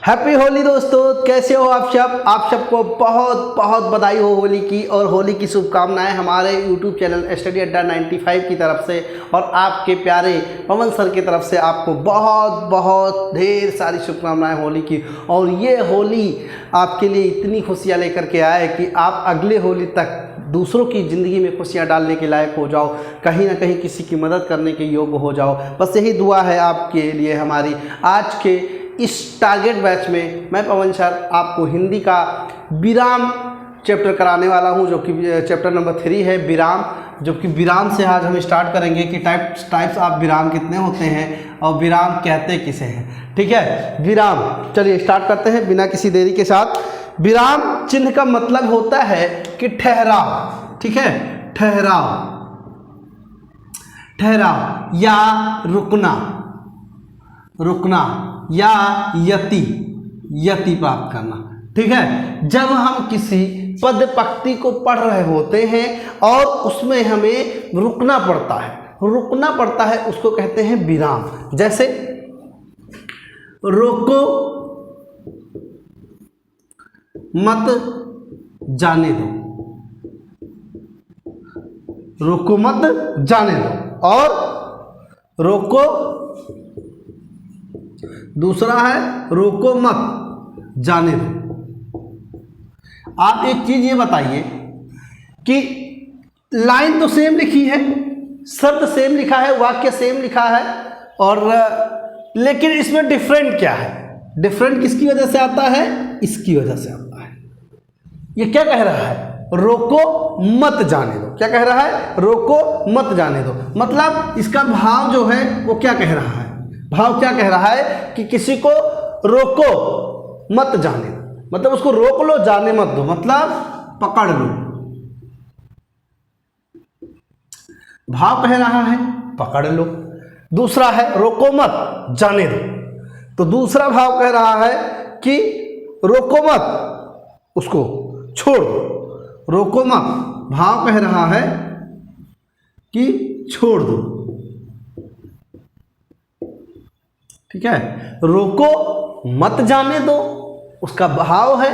Happy Holi दोस्तों, कैसे हो आप सब। आप सबको बहुत बहुत बधाई हो होली की और होली की शुभकामनाएं हमारे यूट्यूब चैनल स्टडी अड्डा 95 की तरफ से और आपके प्यारे पवन सर की तरफ से आपको बहुत बहुत ढेर सारी शुभकामनाएं होली की। और ये होली आपके लिए इतनी खुशियाँ लेकर के आए कि आप अगले होली तक दूसरों की ज़िंदगी में खुशियाँ डालने के लायक हो जाओ, कहीं ना कहीं किसी की मदद करने के योग्य हो जाओ। बस यही दुआ है आपके लिए हमारी। आज के इस टारगेट बैच में मैं पवन सर आपको हिंदी का विराम चैप्टर कराने वाला हूं, जो कि चैप्टर नंबर 3 है विराम। जो कि विराम से आज हम स्टार्ट करेंगे कि टाइप्स ऑफ विराम कितने होते हैं और विराम कहते किसे हैं। ठीक है, विराम चलिए स्टार्ट करते हैं बिना किसी देरी के साथ। विराम चिन्ह का मतलब होता है कि ठहराव। ठीक है, ठहराव, ठहराव या रुकना, रुकना या यति प्राप्त करना। ठीक है, जब हम किसी पद पंक्ति को पढ़ रहे होते हैं और उसमें हमें रुकना पड़ता है, रुकना पड़ता है, उसको कहते हैं विराम। जैसे रोको मत जाने दो, रोको मत जाने दो। और रोको दूसरा है रोको मत जाने दो। आप एक चीज ये बताइए कि लाइन तो सेम लिखी है, शब्द सेम लिखा है, वाक्य सेम लिखा है, और लेकिन इसमें डिफरेंट क्या है? डिफरेंट किसकी वजह से आता है? इसकी वजह से आता है। ये क्या कह रहा है? रोको मत जाने दो। क्या कह रहा है? रोको मत जाने दो। मतलब इसका भाव जो है वो क्या कह रहा है? भाव क्या कह रहा है कि किसी को रोको मत जाने दो, मतलब उसको रोक लो, जाने मत दो, मतलब पकड़ लो। भाव कह रहा है पकड़ लो। दूसरा है रोको मत जाने दो, तो दूसरा भाव कह रहा है कि रोको मत, उसको छोड़ दो। रोको मत भाव कह रहा है कि छोड़ दो। ठीक है, रोको मत जाने दो, उसका भाव है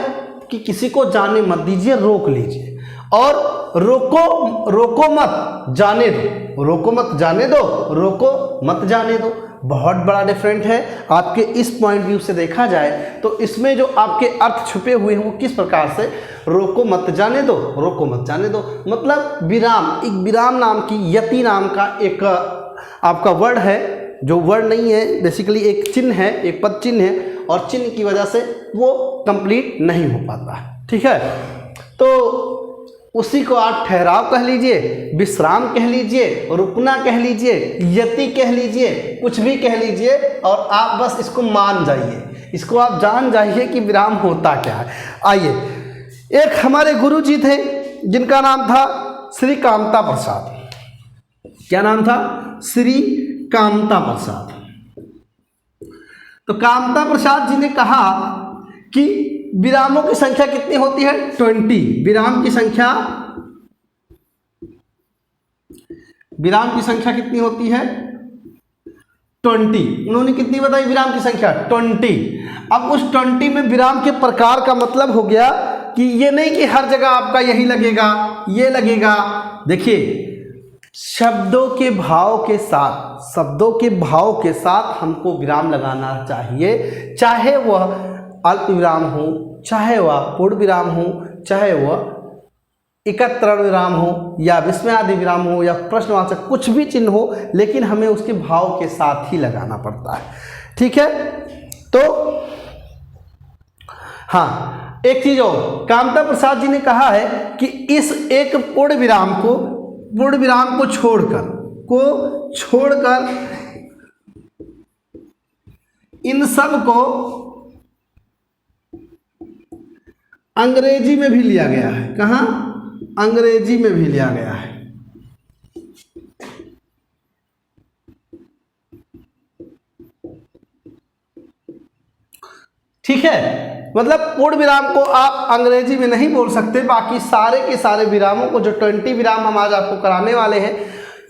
कि किसी को जाने मत दीजिए, रोक लीजिए। और रोको मत जाने दो, रोको मत जाने दो, रोको मत जाने दो, बहुत बड़ा डिफरेंट है। आपके इस पॉइंट व्यू से देखा जाए तो इसमें जो आपके अर्थ छुपे हुए हैं वो किस प्रकार से, रोको मत जाने दो, रोको मत जाने दो, मतलब विराम। एक विराम नाम की, यति नाम का एक आपका वर्ड है, जो वर्ड नहीं है, बेसिकली एक चिन्ह है, एक पद चिन्ह है, और चिन्ह की वजह से वो कंप्लीट नहीं हो पाता है। ठीक है, तो उसी को आप ठहराव कह लीजिए, विश्राम कह लीजिए, रुकना कह लीजिए, यति कह लीजिए, कुछ भी कह लीजिए, और आप बस इसको मान जाइए, इसको आप जान जाइए कि विराम होता क्या है। आइए, एक हमारे गुरु जी थे जिनका नाम था श्री कामता प्रसाद। क्या नाम था? श्री कामता प्रसाद। तो कामता प्रसाद जी ने कहा कि विरामों की संख्या कितनी होती है? 20। विराम की संख्या, विराम की संख्या कितनी होती है? 20। उन्होंने कितनी बताई विराम की संख्या? 20। अब उस 20 में विराम के प्रकार का मतलब हो गया कि ये नहीं कि हर जगह आपका यही लगेगा, ये लगेगा। देखिए, शब्दों के भाव के साथ, शब्दों के भाव के साथ हमको विराम लगाना चाहिए, चाहे वह अल्प विराम हो, चाहे वह पूर्ण विराम हो, चाहे वह एकत्रण विराम हो, या विस्मयादि विराम हो, या प्रश्नवाचक कुछ भी चिन्ह हो, लेकिन हमें उसके भाव के साथ ही लगाना पड़ता है। ठीक है, तो हाँ, एक चीज और कामता प्रसाद जी ने कहा है कि इस एक पूर्ण विराम को छोड़कर इन सब को अंग्रेजी में भी लिया गया है। कहाँ? अंग्रेजी में भी लिया गया है। ठीक है, मतलब पूर्ण विराम को आप अंग्रेजी में नहीं बोल सकते, बाकी सारे के सारे विरामों को, जो 20 विराम हम आज आपको कराने वाले हैं,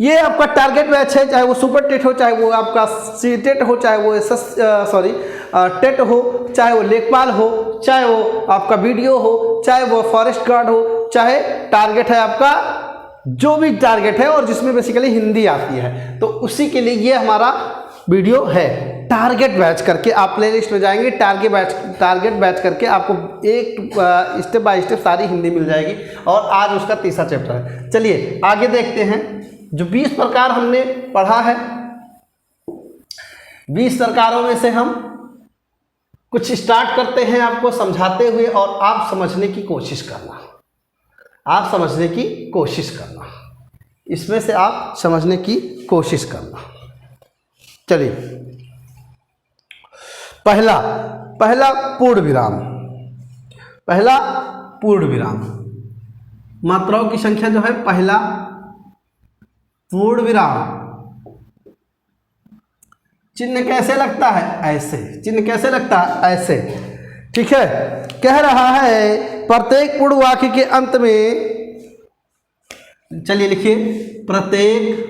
ये आपका टारगेट बैच है, चाहे वो सुपर टेट हो, चाहे वो आपका सी टेट हो, चाहे वो टेट हो, चाहे वो लेखपाल हो, चाहे वो आपका वीडियो हो, चाहे वो फॉरेस्ट गार्ड हो, चाहे टारगेट है आपका जो भी टारगेट है और जिसमें बेसिकली हिंदी आती है, तो उसी के लिए ये हमारा वीडियो है। टारगेट बैच करके आप प्ले लिस्ट में जाएंगे, टारगेट बैच करके आपको एक स्टेप बाय स्टेप सारी हिंदी मिल जाएगी और आज उसका तीसरा चैप्टर है। चलिए आगे देखते हैं। जो 20 प्रकार हमने पढ़ा है, 20 प्रकारों में से हम कुछ स्टार्ट करते हैं आपको समझाते हुए और आप समझने की कोशिश करना, आप समझने की कोशिश करना, इसमें से आप समझने की कोशिश करना। चलिए पहला पूर्ण विराम, पहला पूर्ण विराम, मात्राओं की संख्या जो है पहला पूर्ण विराम। चिन्ह कैसे लगता है? ऐसे। चिन्ह कैसे लगता है? ऐसे। ठीक है, कह रहा है प्रत्येक पूर्ण वाक्य के अंत में, चलिए लिखिए, प्रत्येक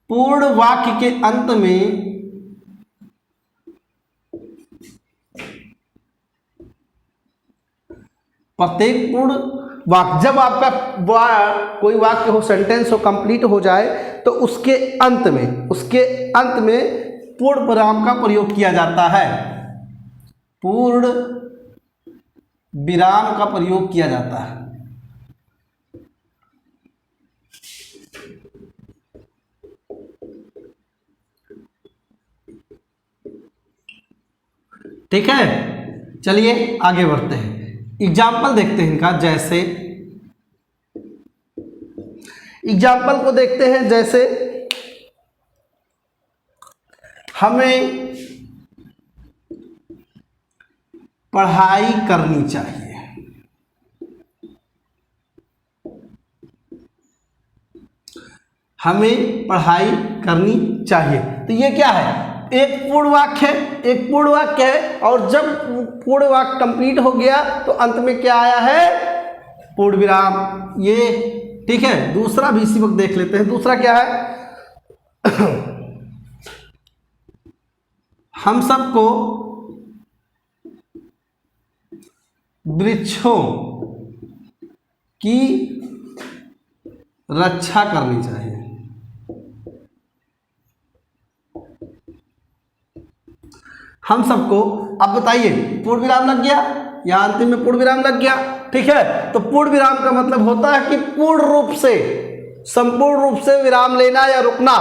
पूर्ण वाक्य के अंत में प्रत्येक पूर्ण वाक्य, जब आपका कोई वाक्य हो, सेंटेंस हो, कंप्लीट हो जाए तो उसके अंत में पूर्ण विराम का प्रयोग किया जाता है। पूर्ण विराम का प्रयोग किया जाता है। ठीक है, चलिए आगे बढ़ते हैं। एग्जाम्पल देखते हैं इनका। जैसे एग्जाम्पल को देखते हैं, जैसे हमें पढ़ाई करनी चाहिए। हमें पढ़ाई करनी चाहिए, तो ये क्या है? एक पूर्ण वाक्य है, एक पूर्ण वाक्य है, और जब पूर्ण वाक्य कंप्लीट हो गया तो अंत में क्या आया है? पूर्ण विराम। ये ठीक है। दूसरा भी इसी वक्त देख लेते हैं। दूसरा क्या है? हम सबको वृक्षों की रक्षा करनी चाहिए। हम सबको, अब बताइए, पूर्ण विराम लग गया या अंतिम में पूर्ण विराम लग गया? ठीक है, तो पूर्ण विराम का मतलब होता है कि पूर्ण रूप से, संपूर्ण रूप से विराम लेना या रुकना।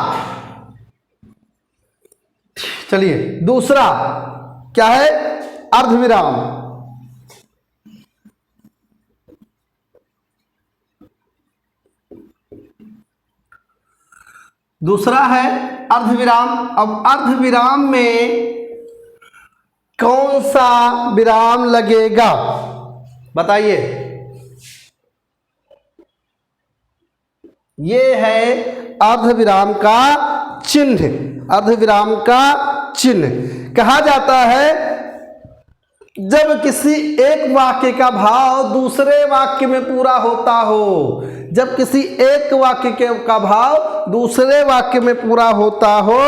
चलिए दूसरा क्या है? अर्धविराम। दूसरा है अर्धविराम। अब अर्धविराम में कौन सा विराम लगेगा? बताइए। ये है अर्धविराम का चिन्ह। अर्धविराम का चिन्ह कहा जाता है जब किसी एक वाक्य का भाव दूसरे वाक्य में पूरा होता हो। जब किसी एक वाक्य का भाव दूसरे वाक्य में पूरा होता हो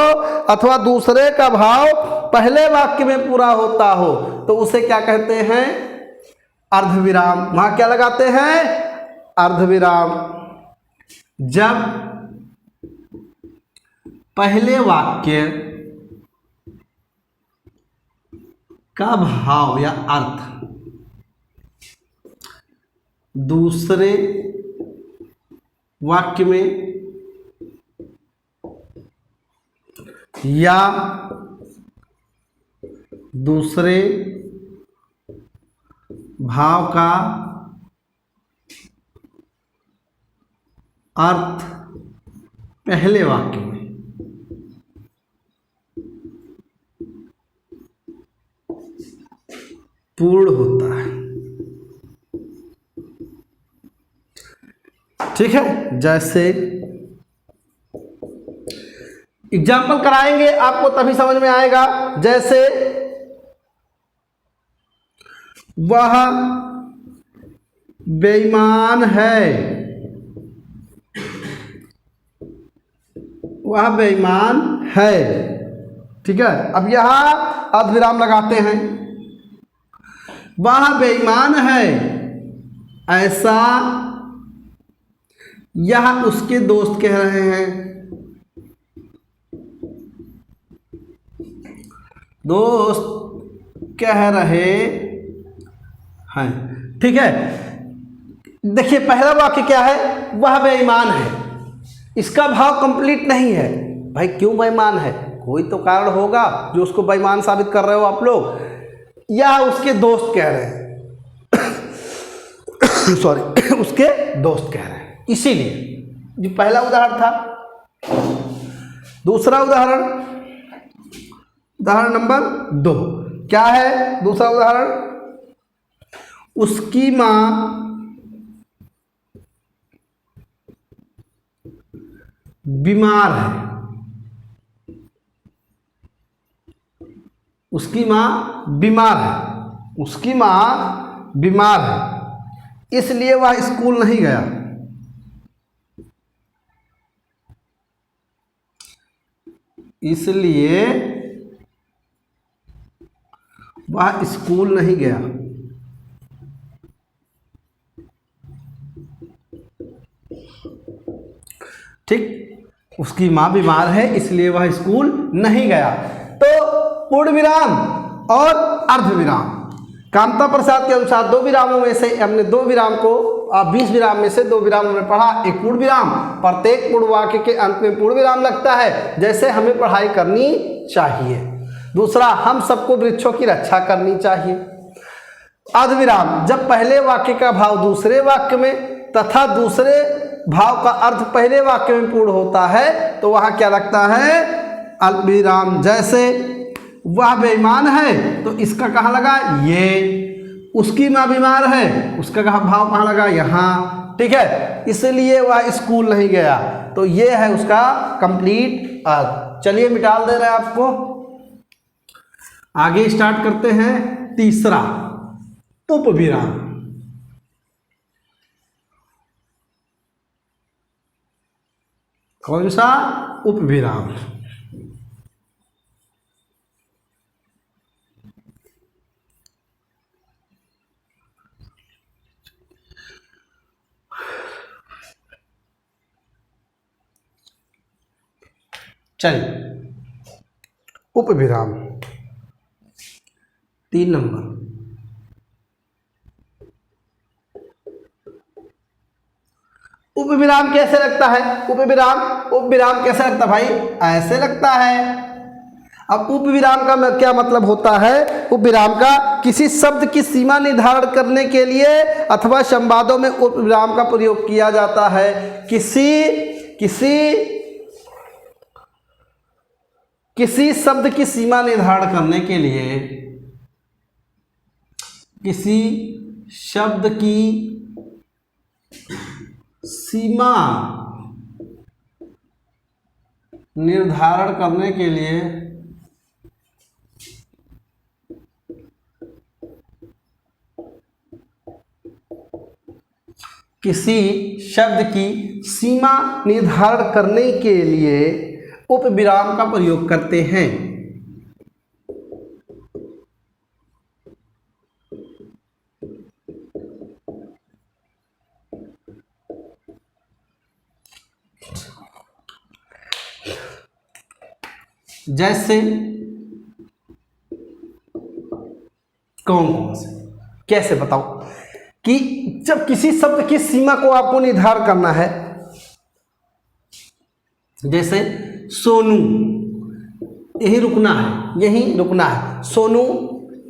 अथवा दूसरे का भाव पहले वाक्य में पूरा होता हो तो उसे क्या कहते हैं? अर्धविराम। वहां क्या लगाते हैं? अर्धविराम। जब पहले वाक्य का भाव या अर्थ दूसरे वाक्य में या दूसरे भाव का अर्थ पहले वाक्य में पूर्ण होता है। ठीक है, जैसे एग्जाम्पल कराएंगे आपको तभी समझ में आएगा। जैसे वह बेईमान है, वह बेईमान है। ठीक है, अब यहाँ अर्धविराम लगाते हैं। वह बेईमान है ऐसा यह उसके दोस्त कह रहे हैं। दोस्त कह रहे हैं, ठीक है। देखिए पहला वाक्य क्या है, वह बेईमान है। इसका भाव कंप्लीट नहीं है। भाई क्यों बेईमान है, कोई तो कारण होगा जो उसको बेईमान साबित कर रहे हो आप लोग। या उसके दोस्त कह रहे हैं सॉरी उसके दोस्त कह रहे हैं, इसीलिए ये पहला उदाहरण था। दूसरा उदाहरण, उदाहरण नंबर 2 क्या है? दूसरा उदाहरण, उसकी माँ बीमार है। उसकी माँ बीमार है, उसकी माँ बीमार है, इसलिए वह स्कूल नहीं गया। इसलिए वह स्कूल नहीं गया। ठीक, उसकी माँ बीमार है इसलिए वह स्कूल नहीं गया। तो पूर्ण विराम और अर्ध विराम, कामता प्रसाद के अनुसार 2 विरामों में से हमने 2 विराम को 20 विराम में से 2 विराम हमने पढ़ा। एक पूर्ण विराम, प्रत्येक पूर्ण वाक्य के अंत में पूर्ण विराम लगता है, जैसे हमें पढ़ाई करनी चाहिए। दूसरा, हम सबको वृक्षों की रक्षा करनी चाहिए। अर्ध विराम, जब पहले वाक्य का भाव दूसरे वाक्य में तथा दूसरे भाव का अर्थ पहले वाक्य में पूर्ण होता है तो वहाँ क्या लगता है? अल्प विराम। जैसे वह बेईमान है तो इसका कहाँ लगा? ये। उसकी माँ बीमार है, उसका भाव कहाँ लगा? यहाँ। ठीक है, इसलिए वह स्कूल नहीं गया। तो ये है उसका कंप्लीट अर्थ। चलिए मिटाल दे रहे हैं आपको, आगे स्टार्ट करते हैं। तीसरा, उपविराम। कौन सा? उपविराम। चलिए, उपविराम 3 नंबर। उपविराम कैसे लगता है? उपविराम कैसे लगता है भाई? ऐसे लगता है। अब उपविराम का क्या मतलब होता है? उपविराम का किसी शब्द की सीमा निर्धारण करने के लिए अथवा संवादों में उपविराम का प्रयोग किया जाता है। किसी शब्द की सीमा निर्धारण करने के लिए, किसी शब्द की सीमा निर्धारण करने के लिए किसी शब्द की सीमा निर्धारण करने के लिए उपविराम का प्रयोग करते हैं। जैसे कौन से, कैसे बताओ कि जब किसी शब्द की सीमा को आपको निर्धारण करना है, जैसे सोनू, यही रुकना है। सोनू,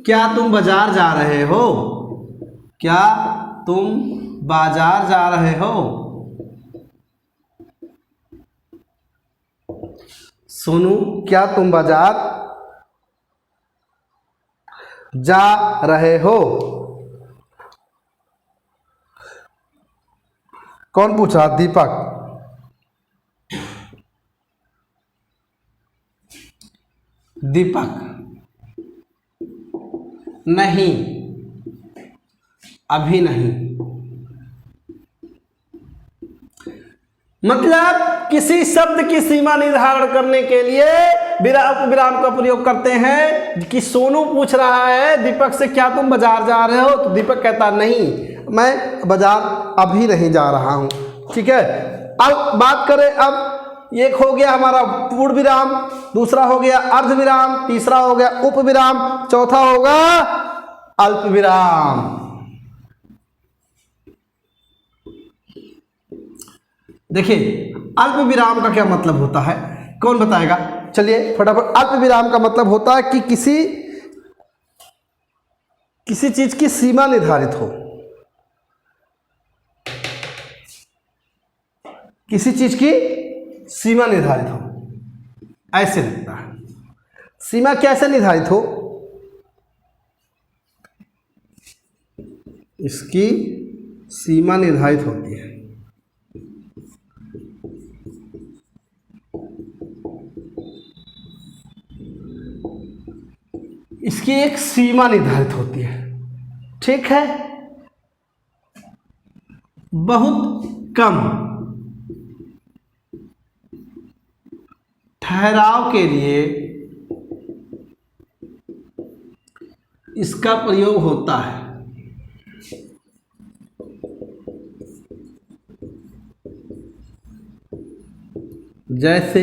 क्या तुम बाजार जा रहे हो? क्या तुम बाजार जा रहे हो? सोनू, क्या तुम बाजार जा रहे हो? कौन पूछा? दीपक। नहीं, अभी नहीं। मतलब किसी शब्द की सीमा निर्धारण करने के लिए उपविराम का प्रयोग करते हैं कि सोनू पूछ रहा है दीपक से क्या तुम बाजार जा रहे हो, तो दीपक कहता नहीं मैं बाजार अभी नहीं जा रहा हूँ। ठीक है, अब बात करें, अब एक हो गया हमारा पूर्ण विराम, दूसरा हो गया अर्ध विराम, तीसरा हो गया उपविराम, चौथा होगा अल्प विराम। देखिए अल्प विराम का क्या मतलब होता है, कौन बताएगा? चलिए फटाफट। अल्प विराम का मतलब होता है कि किसी चीज की सीमा निर्धारित हो, किसी चीज की सीमा निर्धारित हो, ऐसे लगता है। सीमा कैसे निर्धारित हो? इसकी सीमा निर्धारित होती है, इसकी एक सीमा निर्धारित होती है। ठीक है, बहुत कम ठहराव के लिए इसका प्रयोग होता है। जैसे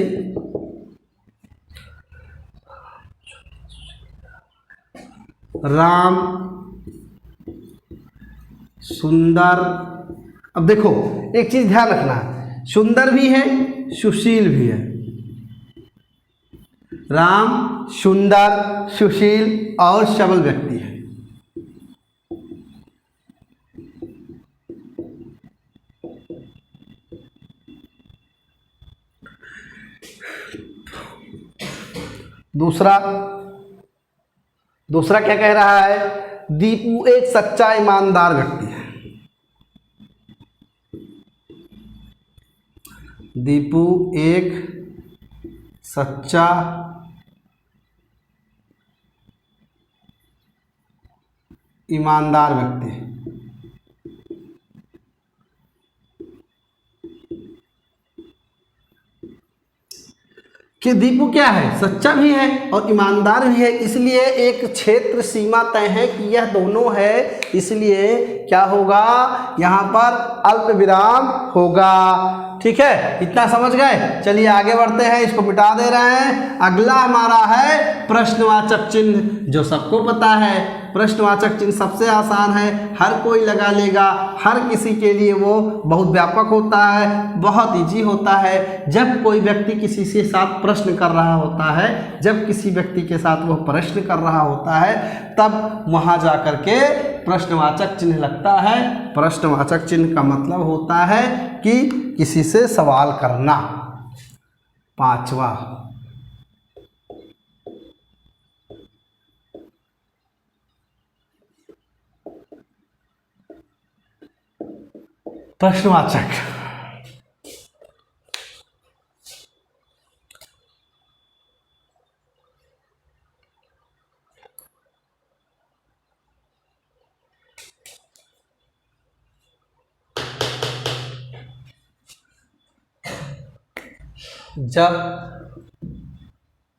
राम सुंदर। अब देखो एक चीज ध्यान रखना, सुंदर भी है सुशील भी है। राम सुंदर, सुशील और सबल व्यक्ति है। दूसरा क्या कह रहा है? दीपू एक सच्चा ईमानदार व्यक्ति है। दीपू एक सच्चा ईमानदार व्यक्ति है। कि दीपू क्या है? सच्चा भी है और ईमानदार भी है, इसलिए एक क्षेत्र सीमा तय है कि यह दोनों है, इसलिए क्या होगा यहाँ पर अल्प विराम होगा। ठीक है, इतना समझ गए? चलिए आगे बढ़ते हैं, इसको मिटा दे रहे हैं। अगला हमारा है प्रश्नवाचक चिन्ह, जो सबको पता है। प्रश्नवाचक चिन्ह सबसे आसान है, हर कोई लगा लेगा, हर किसी के लिए वो बहुत व्यापक होता है, बहुत इजी होता है। जब कोई व्यक्ति किसी से साथ प्रश्न कर रहा होता है, जब किसी व्यक्ति के साथ वह प्रश्न कर रहा होता है, तब वहाँ जा कर के प्रश्नवाचक चिन्ह लगता है। प्रश्नवाचक चिन्ह का मतलब होता है कि किसी से सवाल करना। पांचवा, प्रश्नवाचक। जब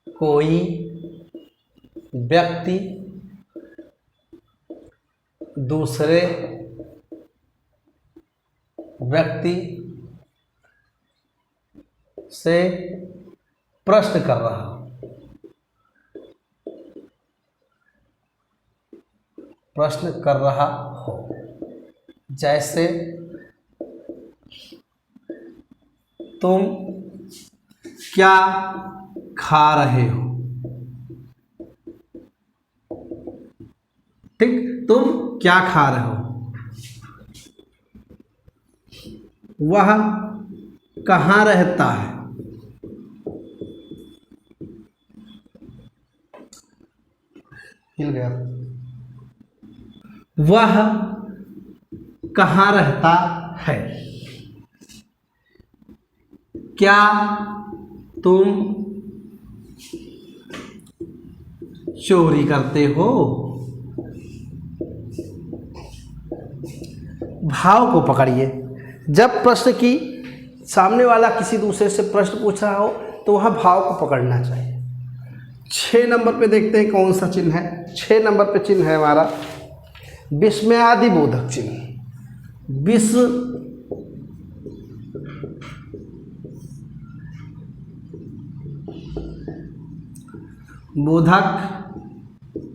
कोई व्यक्ति दूसरे व्यक्ति से प्रश्न कर रहा हो, जैसे तुम क्या खा रहे हो? ठीक, तुम क्या खा रहे हो? वह कहाँ रहता है? हिल गया। वह कहाँ रहता है? क्या तुम चोरी करते हो? भाव को पकड़िए। जब प्रश्न की सामने वाला किसी दूसरे से प्रश्न पूछ रहा हो तो वहाँ भाव को पकड़ना चाहिए। 6 नंबर पे देखते हैं कौन सा चिन्ह है। 6 नंबर पे चिन्ह है हमारा विस्मयादि बोधक चिन्ह। बोधक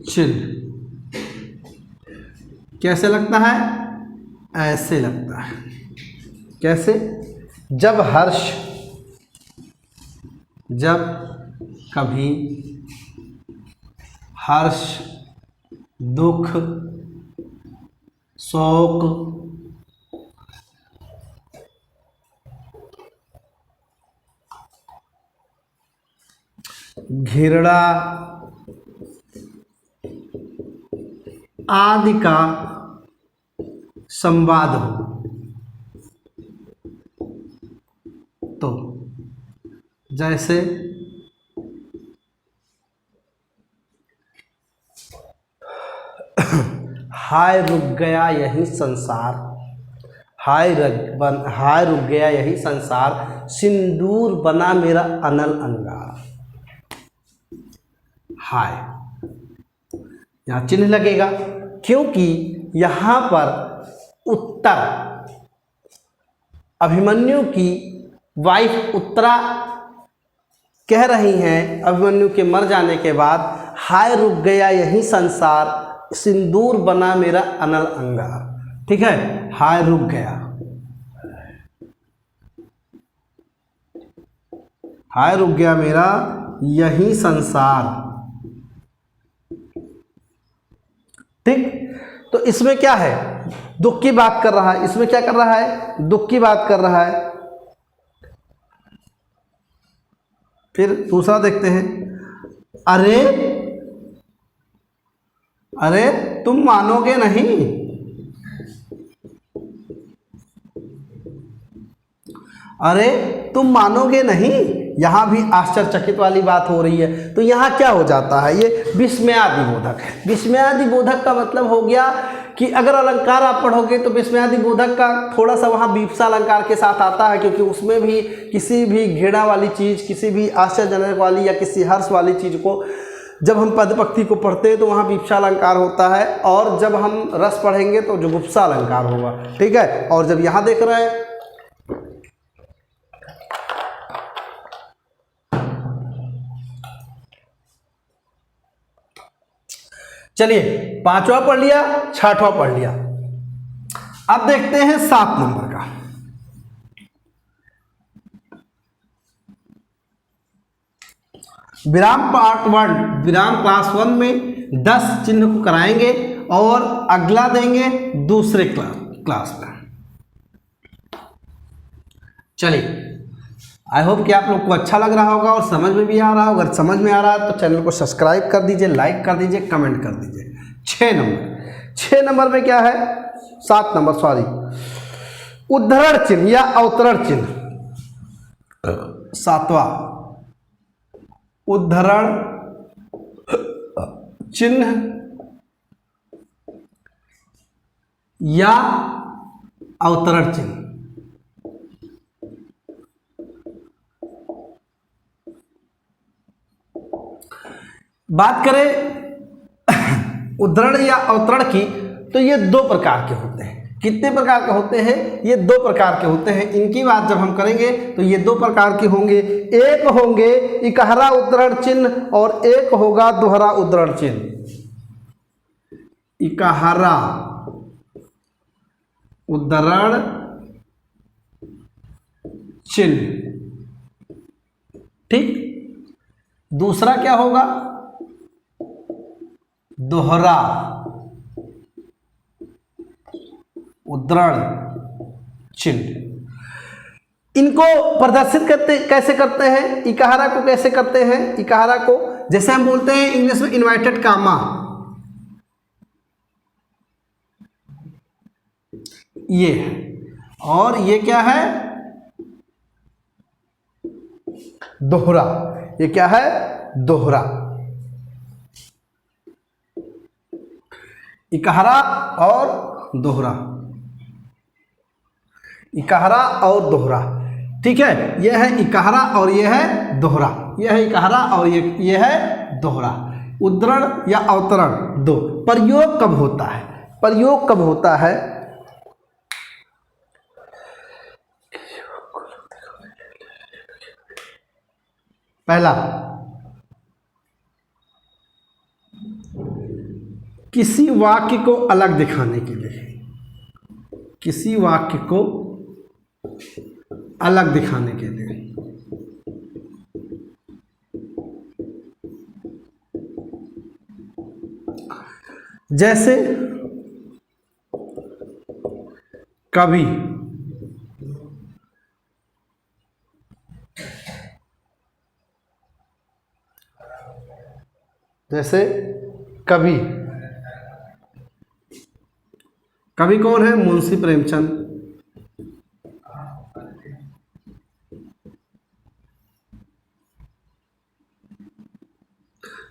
चिन्ह कैसे लगता है? ऐसे लगता है। कैसे? जब कभी हर्ष, दुख, शोक, घृणा आदि का संवाद हो तो, जैसे हाय रुक गया यही संसार, हाय रुक गया यही संसार, सिंदूर बना मेरा अनल अंगार। हाय, यहाँ चिन्ह लगेगा क्योंकि यहाँ पर उत्तर, अभिमन्यु की वाइफ उत्तरा कह रही हैं अभिमन्यु के मर जाने के बाद, हाय रुक गया यही संसार, सिंदूर बना मेरा अनल अंगार। ठीक है, हाय रुक गया, हाय रुक गया मेरा यही संसार। ठीक, तो इसमें क्या है? दुख की बात कर रहा है। इसमें क्या कर रहा है? दुख की बात कर रहा है। फिर दूसरा देखते हैं, अरे अरे तुम मानोगे नहीं, अरे तुम मानोगे नहीं। यहाँ भी आश्चर्यचकित वाली बात हो रही है। तो यहाँ क्या हो जाता है? ये विस्मयादि बोधक है। विस्मयादि बोधक का मतलब हो गया कि अगर अलंकार आप पढ़ोगे तो विस्मयादि बोधक का थोड़ा सा वहाँ विपसा अलंकार के साथ आता है, क्योंकि उसमें भी किसी भी घृणा वाली चीज़, किसी भी आश्चर्यजनक वाली या किसी हर्ष वाली चीज़ को जब हम पदपक्ति को पढ़ते हैं तो वहाँ विपसा अलंकार होता है, और जब हम रस पढ़ेंगे तो जुगुप्सा अलंकार होगा। ठीक है, और जब यहाँ देख रहे हैं चलिए, 5वां पढ़ लिया, 6वां पढ़ लिया। अब देखते हैं 7 नंबर का। विराम पार्ट 1, विराम क्लास 1 में 10 चिन्ह को कराएंगे और अगला देंगे दूसरे क्लास में। चलिए, आई होप कि आप लोग को अच्छा लग रहा होगा और समझ में भी आ रहा होगा। अगर समझ में आ रहा है तो चैनल को सब्सक्राइब कर दीजिए, लाइक कर दीजिए, कमेंट कर दीजिए। 6 नंबर में क्या है? 7 नंबर, सॉरी, उद्धरण चिन्ह या अवतरण चिन्ह। 7वां, उद्धरण चिन्ह या अवतरण चिन्ह। बात करें उद्धरण या अवतरण की तो ये 2 प्रकार के होते हैं। कितने प्रकार के होते हैं? ये 2 प्रकार के होते हैं। इनकी बात जब हम करेंगे तो ये 2 प्रकार के होंगे। एक होंगे इकहरा उद्धरण चिन्ह और एक होगा दोहरा उद्धरण चिन्ह। इकहरा उद्धरण चिन्ह, ठीक। दूसरा क्या होगा? दोहरा उद्धरण चिन्ह। इनको प्रदर्शित कैसे करते हैं? इकहरा को कैसे करते हैं? इकहरा को जैसे हम बोलते हैं इंग्लिश में इन्वर्टेड कामा, ये है, और ये क्या है? दोहरा। ये क्या है? दोहरा। इकहरा और दोहरा, इकहरा और दोहरा, ठीक है। यह है इकहरा और यह है दोहरा, यह है इकहरा और ये है दोहरा, उद्धरण या अवतरण दो। प्रयोग कब होता है? प्रयोग कब होता है? पहला, किसी वाक्य को अलग दिखाने के लिए, किसी वाक्य को अलग दिखाने के लिए। जैसे कभी, जैसे कवि, कवि कौन है? मुंशी प्रेमचंद।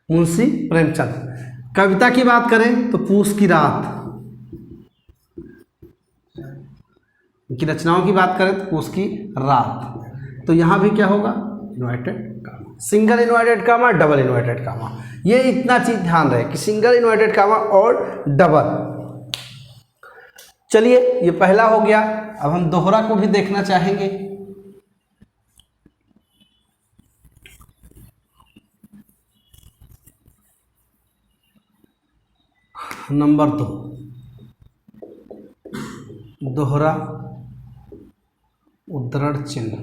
मुंशी प्रेमचंद। कविता की बात करें तो पूस की रात, की रचनाओं की बात करें तो पूस की रात। तो यहां भी क्या होगा? Inverted comma, single inverted comma, double inverted comma. ये इतना चीज ध्यान रहे कि सिंगल इन्वर्टेड कामा और डबल। चलिए, ये पहला हो गया। अब हम दोहरा को भी देखना चाहेंगे। नंबर 2, दोहरा उद्धरण चिन्ह।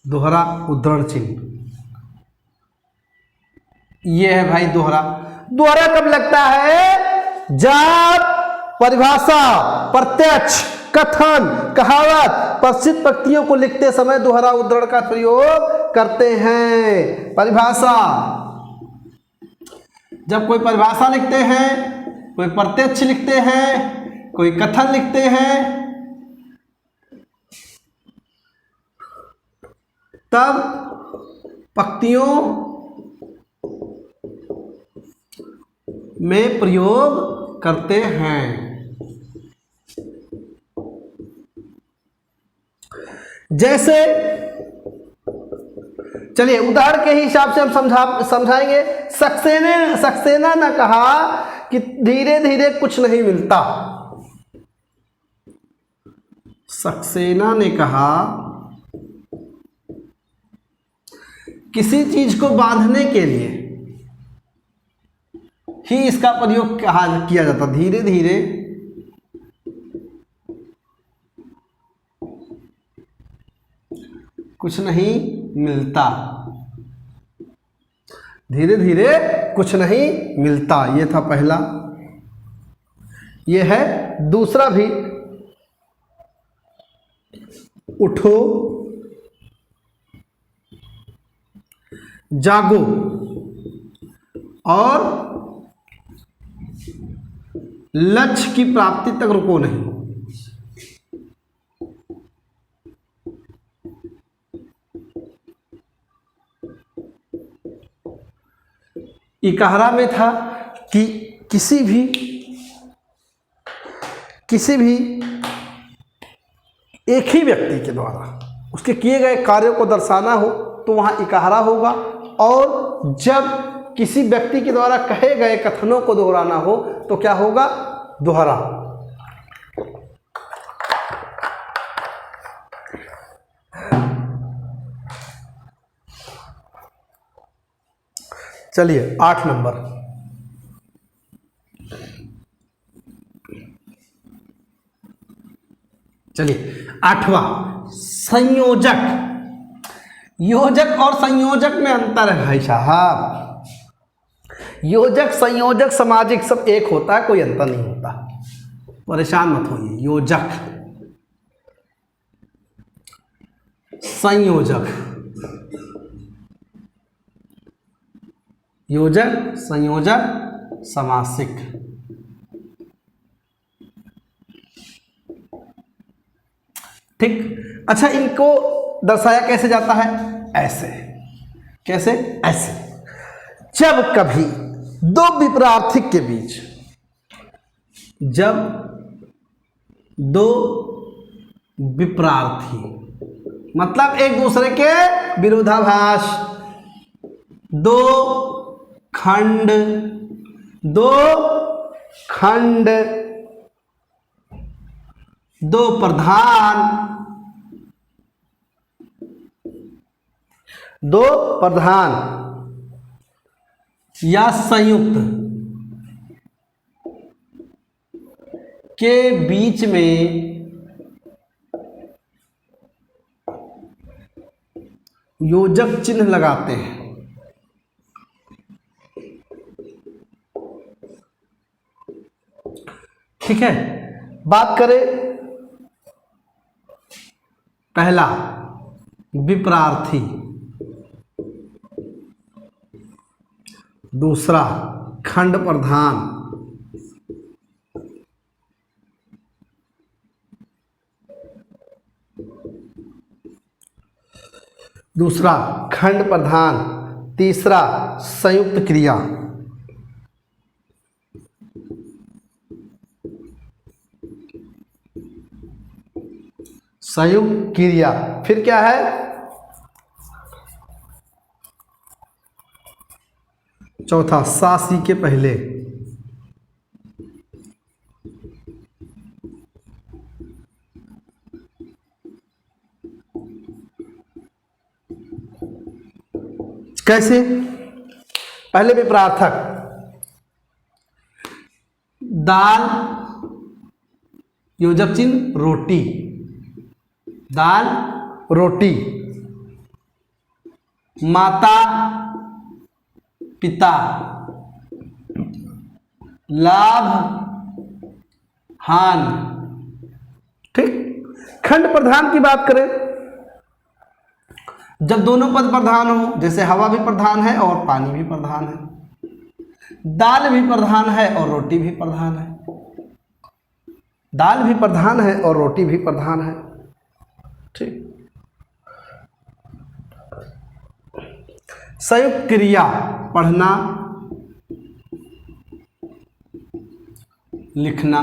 दोहरा उद्धरण चिन्ह, ये है भाई दोहरा। दोहरा कब लगता है? जब परिभाषा, प्रत्यक्ष, कथन, कहावत, प्रसिद्ध पंक्तियों को लिखते समय दोहरा उद्धरण का प्रयोग करते हैं। परिभाषा, जब कोई परिभाषा लिखते हैं, कोई प्रत्यक्ष लिखते हैं, कोई कथन लिखते हैं, तब पंक्तियों में प्रयोग करते हैं। जैसे चलिए उदाहरण के हिसाब से हम समझाएंगे। सक्सेना ने कहा कि धीरे धीरे कुछ नहीं मिलता। सक्सेना ने कहा किसी चीज को बांधने के लिए ही इसका प्रयोग किया जाता। धीरे धीरे कुछ नहीं मिलता, धीरे धीरे कुछ नहीं मिलता। ये था पहला। ये है दूसरा भी, उठो जागो और लक्ष्य की प्राप्ति तक रुको नहीं। इकहरा में था कि किसी भी एक ही व्यक्ति के द्वारा उसके किए गए कार्यों को दर्शाना हो तो वहां इकहरा होगा, और जब किसी व्यक्ति के द्वारा कहे गए कथनों को दोहराना हो तो क्या होगा? दोहरा। चलिए 8 नंबर, चलिए 8वां, संयोजक। योजक और संयोजक में अंतर है भाई साहब। योजक, संयोजक, सामाजिक सब एक होता है, कोई अंतर नहीं होता, परेशान मत होइए। योजक, संयोजक, योजक, संयोजक, समासिक। ठीक। अच्छा, इनको दर्शाया कैसे जाता है? ऐसे। कैसे? ऐसे। जब कभी दो विपरार्थी के बीच, जब दो विपरार्थी मतलब एक दूसरे के विरोधाभास। दो खंड, दो खंड, दो प्रधान, दो प्रधान या संयुक्त के बीच में योजक चिन्ह लगाते हैं। ठीक है, बात करें पहला विपरार्थी, दूसरा खंड प्रधान, दूसरा खंड प्रधान, तीसरा संयुक्त क्रिया। संयुक्त क्रिया फिर क्या है? चौथा सा सी के पहले। कैसे? पहले विपरार्थक, दाल योजक चिन्ह रोटी, दाल रोटी, माता पिता, लाभ हानि। ठीक। खंड प्रधान की बात करें, जब दोनों पद प्रधान हो, जैसे हवा भी प्रधान है और पानी भी प्रधान है, दाल भी प्रधान है और रोटी भी प्रधान है, दाल भी प्रधान है और रोटी भी प्रधान है। ठीक। संयुक्त क्रिया, पढ़ना लिखना,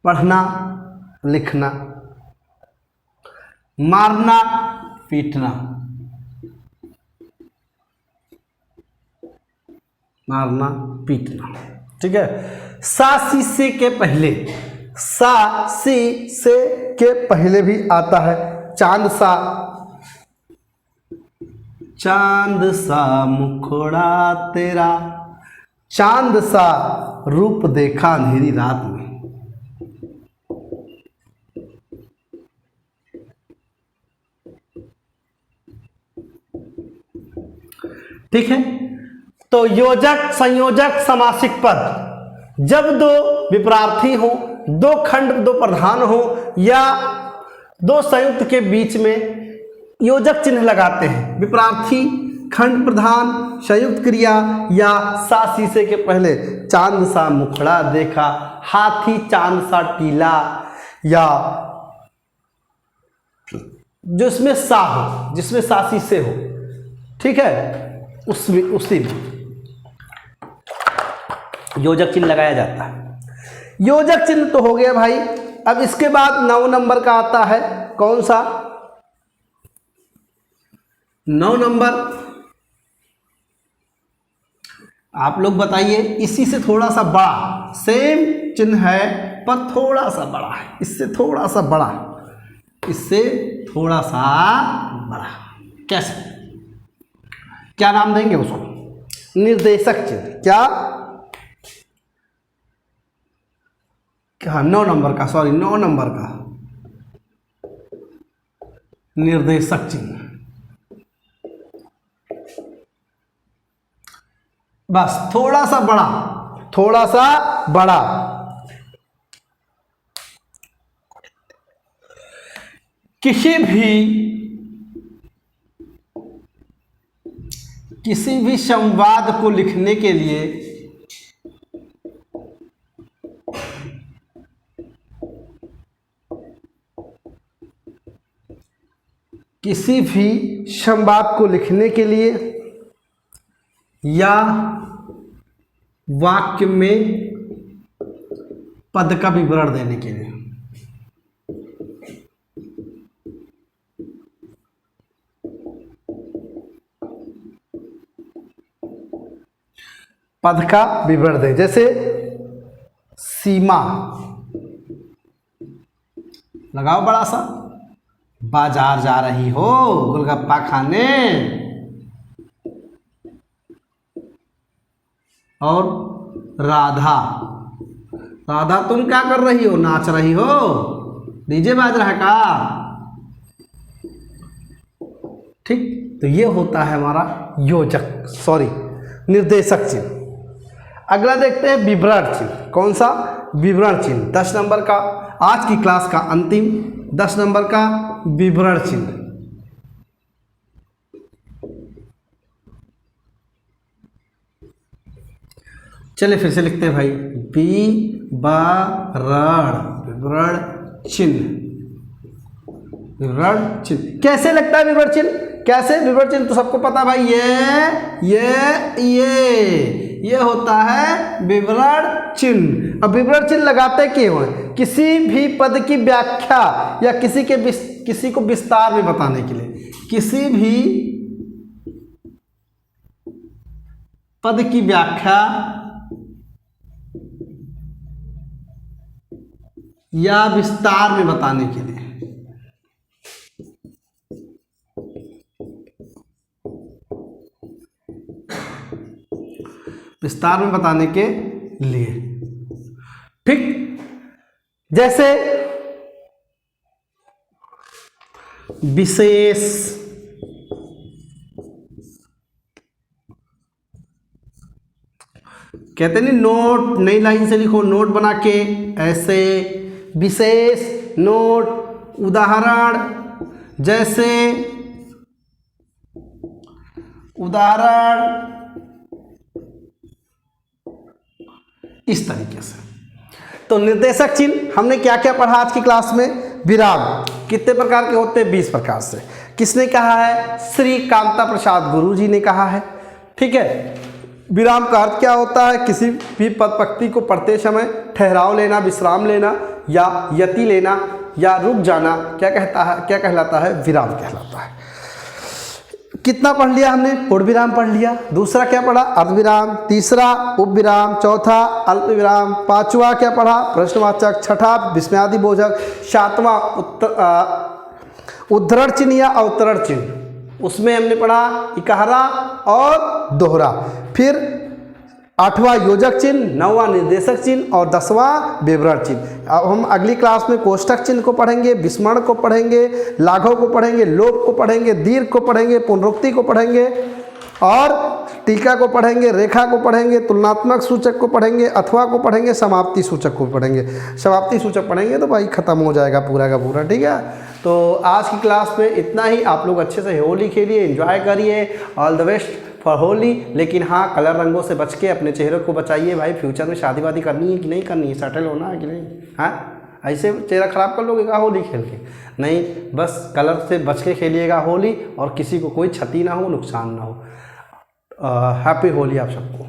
पढ़ना लिखना, मारना पीटना, मारना पीटना। ठीक है। सा सी से के पहले, सा सी से के पहले भी आता है चांद सा, चांद सा मुखड़ा तेरा, चांद सा रूप देखा अंधेरी रात में। ठीक है। तो योजक, संयोजक, समासिक पद, जब दो विपरार्थी हो, दो खंड, दो प्रधान हो या दो संयुक्त के बीच में योजक चिन्ह लगाते हैं। विपरार्थी, खंड प्रधान, संयुक्त क्रिया या सा शीशे के पहले चांद सा मुखड़ा देखा, हाथी चांद सा टीला, या जिसमें सा हो, जिसमें सा शीशे हो। ठीक है, उसी में योजक चिन्ह लगाया जाता है। योजक चिन्ह तो हो गया भाई। अब इसके बाद 9 नंबर का आता है, कौन सा? 9 नंबर आप लोग बताइए। इसी से थोड़ा सा बड़ा, सेम चिन्ह है पर थोड़ा सा बड़ा है, इससे थोड़ा सा बड़ा, इससे थोड़ा सा बड़ा। कैसे, क्या नाम देंगे उसको? निर्देशक चिन्ह। क्या? 9 नंबर का, सॉरी 9 नंबर का निर्देशक चिन्ह। बस थोड़ा सा बड़ा, थोड़ा सा बड़ा। किसी भी संवाद को लिखने के लिए किसी भी संवाद को लिखने के लिए या वाक्य में पद का विवरण देने के लिए पद का विवरण दे। जैसे सीमा, लगाओ बड़ा सा, बाजार जा रही हो गोलगप्पा खाने। और राधा, राधा तुम क्या कर रही हो, नाच रही हो, डीजे बाज रहा है का। ठीक, तो ये होता है हमारा योजक, सॉरी निर्देशक चिन्ह। अगला देखते हैं विवरण चिन्ह। कौन सा, विवरण चिन्ह। 10 नंबर का, आज की क्लास का अंतिम 10 नंबर का विवरण चिन्ह। चलिए फिर से लिखते हैं भाई, विवरण चिन्ह। विवरण चिन्ह कैसे लगता है विवरण चिन्ह, कैसे विवरण चिन्ह तो सबको पता भाई, ये होता है विवरण चिन्ह। अब विवरण चिन्ह लगाते क्यों हैं, किसी भी पद की व्याख्या या किसी को विस्तार में बताने के लिए, किसी भी पद की व्याख्या या विस्तार में बताने के लिए, विस्तार में बताने के लिए। ठीक, जैसे विशेष, कहते नहीं नोट, नई लाइन से लिखो नोट बना के, ऐसे विशेष नोट। उदाहरण, जैसे उदाहरण, इस तरीके से। तो निर्देशक चिन्ह हमने क्या क्या पढ़ा आज की क्लास में। विराम कितने प्रकार के होते हैं, 20 प्रकार से। किसने कहा है, श्री कामता प्रसाद गुरु जी ने कहा है। ठीक है, विराम का अर्थ क्या होता है, किसी भी पद पंक्ति को पढ़ते समय ठहराव लेना, विश्राम लेना या यति लेना या रुक जाना, क्या कहलाता है, विराम कहलाता है। कितना पढ़ लिया हमने, पूर्ण विराम पढ़ लिया। दूसरा क्या पढ़ा, अर्धविराम। तीसरा उपविराम। चौथा अल्प विराम। पांचवा क्या पढ़ा, प्रश्नवाचक। छठा विस्मयादि बोधक। सातवां उद्धरण चिन्ह या अवतरण चिन्ह, उसमें हमने पढ़ा इकहरा और दोहरा। फिर 8वां योजक चिन्ह, 9वां निर्देशक चिन्ह और 10वां विवरण चिन्ह। अब हम अगली क्लास में कोष्ठक चिन्ह को पढ़ेंगे, विस्मरण को पढ़ेंगे, लाघव को पढ़ेंगे, लोप को पढ़ेंगे, दीर्घ को पढ़ेंगे, पुनरुक्ति को पढ़ेंगे और टीका को पढ़ेंगे, रेखा को पढ़ेंगे, तुलनात्मक सूचक को पढ़ेंगे, अथवा को पढ़ेंगे, समाप्ति सूचक को पढ़ेंगे। समाप्ति सूचक पढ़ेंगे तो भाई खत्म हो जाएगा पूरा का पूरा। ठीक है, तो आज की क्लास में इतना ही। आप लोग अच्छे से होली खेलिए, एंजॉय करिए। All the best for Holi. लेकिन हाँ, कलर रंगों से बच के अपने चेहरे को बचाइए भाई। फ्यूचर में शादी वादी करनी है कि नहीं करनी है, सेटल होना है कि नहीं, हाँ ऐसे चेहरा ख़राब कर लोगे का होली खेल के, नहीं, बस कलर से बच के खेलिएगा होली और किसी को कोई क्षति ना हो, नुकसान ना हो। हैप्पी होली आप सबको।